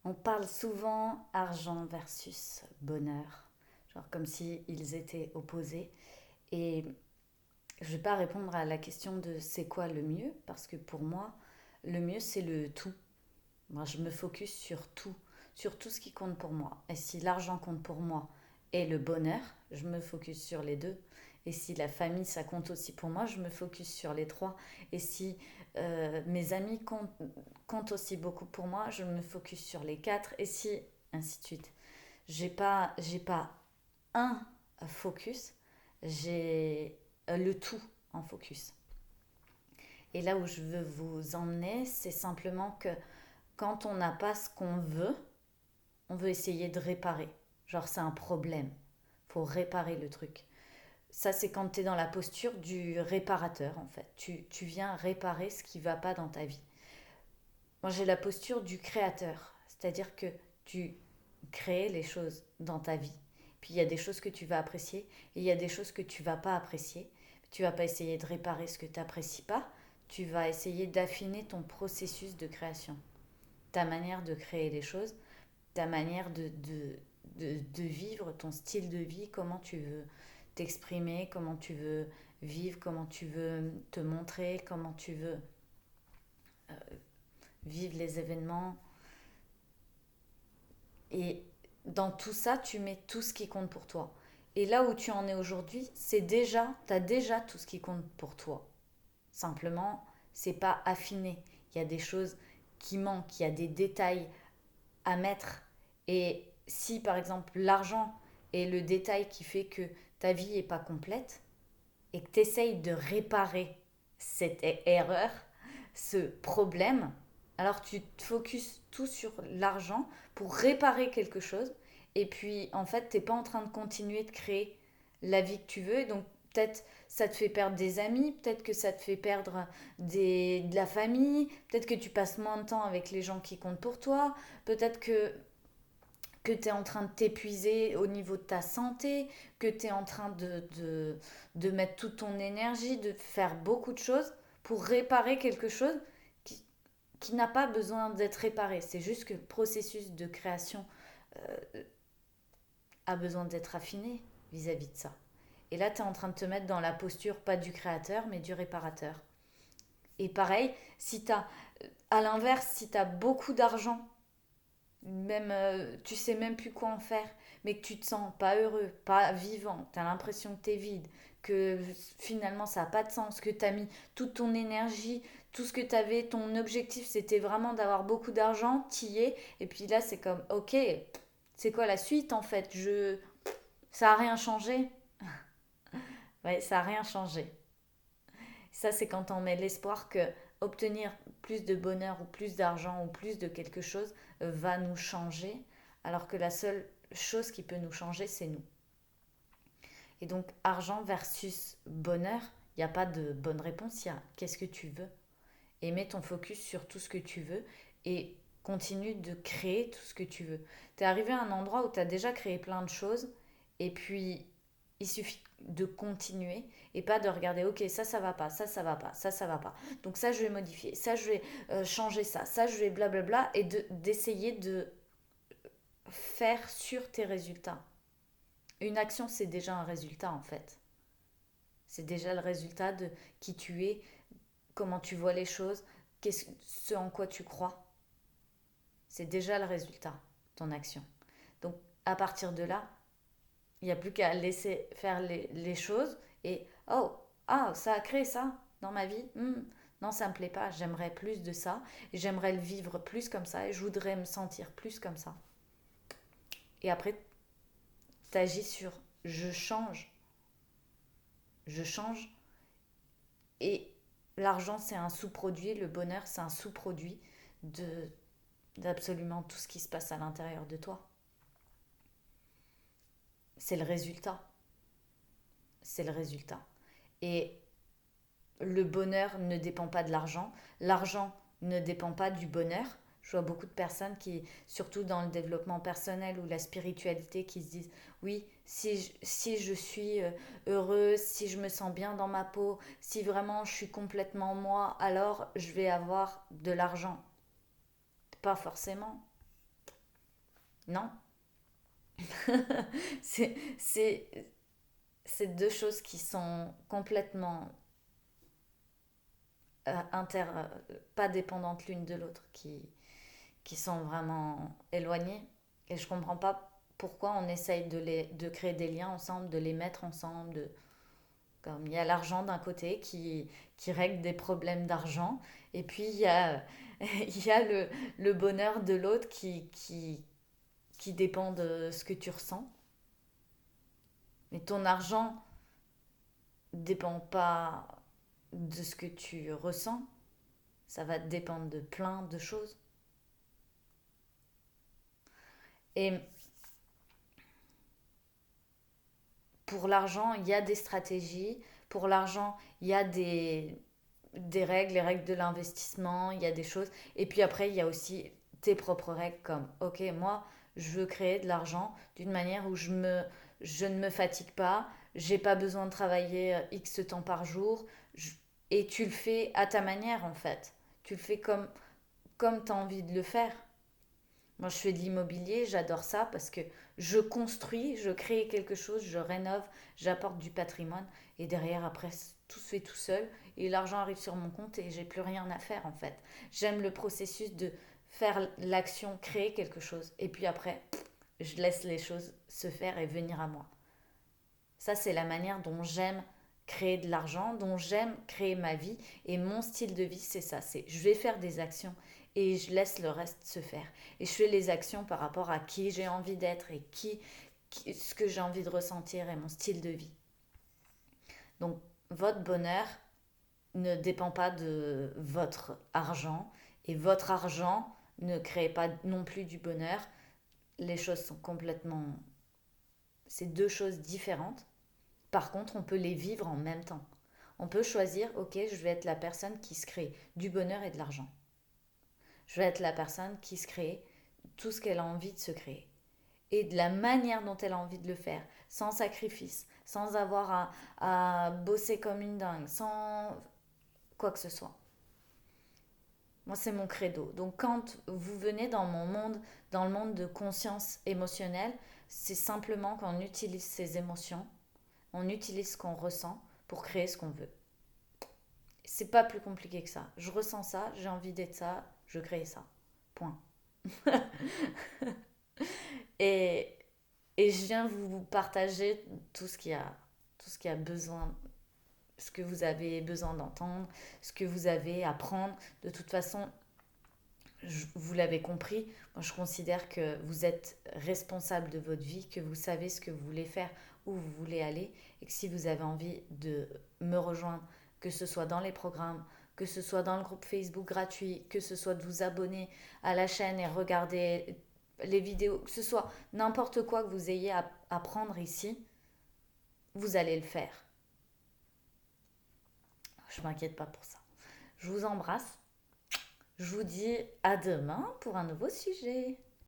On parle souvent argent versus bonheur, genre comme si ils étaient opposés. Et je ne vais pas répondre à la question de c'est quoi le mieux, parce que pour moi, le mieux c'est le tout. Moi, je me focus sur tout ce qui compte pour moi. Et si l'argent compte pour moi et le bonheur, je me focus sur les deux. Et si la famille, ça compte aussi pour moi, je me focus sur les trois. Et si mes amis comptent aussi beaucoup pour moi, je me focus sur les quatre. Et si, ainsi de suite. J'ai pas un focus, j'ai le tout en focus. Et là où je veux vous emmener, c'est simplement que quand on n'a pas ce qu'on veut, on veut essayer de réparer. Genre, c'est un problème. Faut réparer le truc. Ça, c'est quand tu es dans la posture du réparateur, en fait. Tu viens réparer ce qui va pas dans ta vie. Moi, j'ai la posture du créateur. C'est-à-dire que tu crées les choses dans ta vie. Puis il y a des choses que tu vas apprécier et il y a des choses que tu vas pas apprécier. Tu vas pas essayer de réparer ce que tu n'apprécies pas. Tu vas essayer d'affiner ton processus de création, ta manière de créer les choses, ta manière de vivre, ton style de vie, comment tu veux t'exprimer, comment tu veux vivre, comment tu veux te montrer, comment tu veux vivre les événements. Et dans tout ça, tu mets tout ce qui compte pour toi. Et là où tu en es aujourd'hui, tu as déjà tout ce qui compte pour toi. Simplement, c'est pas affiné. Il y a des choses qui manquent, il y a des détails à mettre. Et si par exemple l'argent est le détail qui fait que ta vie n'est pas complète et que tu essayes de réparer cette erreur, ce problème, alors tu te focuses tout sur l'argent pour réparer quelque chose. Et puis en fait, tu n'es pas en train de continuer de créer la vie que tu veux. Et donc peut-être ça te fait perdre des amis, peut-être que ça te fait perdre de la famille, peut-être que tu passes moins de temps avec les gens qui comptent pour toi, peut-être que tu es en train de t'épuiser au niveau de ta santé, que tu es en train de mettre toute ton énergie, de faire beaucoup de choses pour réparer quelque chose qui, qui n'a pas besoin d'être réparé. C'est juste que le processus de création a besoin d'être affiné vis-à-vis de ça. Et là, tu es en train de te mettre dans la posture pas du créateur, mais du réparateur. Et pareil, si tu as, à l'inverse, si tu as beaucoup d'argent, même tu sais même plus quoi en faire, mais que tu te sens pas heureux, pas vivant, tu as l'impression que tu es vide, que finalement ça n'a pas de sens, que tu as mis toute ton énergie, tout ce que tu avais, ton objectif c'était vraiment d'avoir beaucoup d'argent, t'y y es, et puis là c'est comme ok, c'est quoi la suite en fait, ça a rien changé. Ouais, ça a rien changé. Ça c'est quand on met l'espoir que obtenir plus de bonheur ou plus d'argent ou plus de quelque chose va nous changer, alors que la seule chose qui peut nous changer, c'est nous. Et donc, argent versus bonheur, il n'y a pas de bonne réponse, il y a qu'est-ce que tu veux. Et mets ton focus sur tout ce que tu veux et continue de créer tout ce que tu veux. Tu es arrivé à un endroit où tu as déjà créé plein de choses et puis il suffit de continuer et pas de regarder ok ça va pas, ça va pas, ça va pas. Donc ça je vais modifier, ça je vais changer ça je vais blablabla et d'essayer de faire sur tes résultats. Une action c'est déjà un résultat en fait. C'est déjà le résultat de qui tu es, comment tu vois les choses, ce en quoi tu crois. C'est déjà le résultat, ton action. Donc à partir de là, il n'y a plus qu'à laisser faire les choses et oh, ah, ça a créé ça dans ma vie. Non, ça me plaît pas. J'aimerais plus de ça. Et j'aimerais le vivre plus comme ça. Et je voudrais me sentir plus comme ça. Et après, tu agis sur je change. Je change. Et l'argent, c'est un sous-produit. Le bonheur, c'est un sous-produit de, d'absolument tout ce qui se passe à l'intérieur de toi. C'est le résultat. C'est le résultat. Et le bonheur ne dépend pas de l'argent. L'argent ne dépend pas du bonheur. Je vois beaucoup de personnes qui, surtout dans le développement personnel ou la spiritualité, qui se disent oui, si je suis heureuse, si je me sens bien dans ma peau, si vraiment je suis complètement moi, alors je vais avoir de l'argent. Pas forcément. Non. c'est, c'est, c'est deux choses qui sont complètement pas dépendantes l'une de l'autre, qui sont vraiment éloignées. Et je comprends pas pourquoi on essaye de créer des liens ensemble, de les mettre ensemble. Comme il y a l'argent d'un côté qui règle des problèmes d'argent, et puis il y a le bonheur de l'autre qui dépend de ce que tu ressens. Mais ton argent dépend pas de ce que tu ressens, ça va dépendre de plein de choses. Et pour l'argent, il y a des stratégies. Pour l'argent, il y a des règles, les règles de l'investissement, il y a des choses. Et puis après, il y a aussi tes propres règles comme, ok, moi, je veux créer de l'argent d'une manière où je ne me fatigue pas, j'ai pas besoin de travailler X temps par jour. je- et tu le fais à ta manière, en fait. Tu le fais comme tu as envie de le faire. Moi, je fais de l'immobilier, j'adore ça parce que je construis, je crée quelque chose, je rénove, j'apporte du patrimoine et derrière, après, tout se fait tout seul et l'argent arrive sur mon compte et j'ai plus rien à faire en fait. J'aime le processus de faire l'action, créer quelque chose et puis après, je laisse les choses se faire et venir à moi. Ça, c'est la manière dont j'aime créer de l'argent, dont j'aime créer ma vie. Et mon style de vie, c'est ça. C'est je vais faire des actions et je laisse le reste se faire. Et je fais les actions par rapport à qui j'ai envie d'être et ce que j'ai envie de ressentir et mon style de vie. Donc, votre bonheur ne dépend pas de votre argent et votre argent ne crée pas non plus du bonheur. Les choses sont complètement... C'est deux choses différentes. Par contre, on peut les vivre en même temps. On peut choisir, ok, je vais être la personne qui se crée du bonheur et de l'argent. Je vais être la personne qui se crée tout ce qu'elle a envie de se créer. Et de la manière dont elle a envie de le faire, sans sacrifice, sans avoir à bosser comme une dingue, sans quoi que ce soit. Moi, c'est mon credo. Donc, quand vous venez dans mon monde, dans le monde de conscience émotionnelle, c'est simplement qu'on utilise ses émotions, on utilise ce qu'on ressent pour créer ce qu'on veut. C'est pas plus compliqué que ça. Je ressens ça, j'ai envie d'être ça, je crée ça. Point. Et, et je viens vous partager tout ce qui a besoin, ce que vous avez besoin d'entendre, ce que vous avez à prendre. De toute façon, vous l'avez compris, moi je considère que vous êtes responsable de votre vie, que vous savez ce que vous voulez faire, où vous voulez aller, et que si vous avez envie de me rejoindre, que ce soit dans les programmes, que ce soit dans le groupe Facebook gratuit, que ce soit de vous abonner à la chaîne et regarder les vidéos, que ce soit n'importe quoi que vous ayez à apprendre ici, vous allez le faire. Je m'inquiète pas pour ça. Je vous embrasse. Je vous dis à demain pour un nouveau sujet.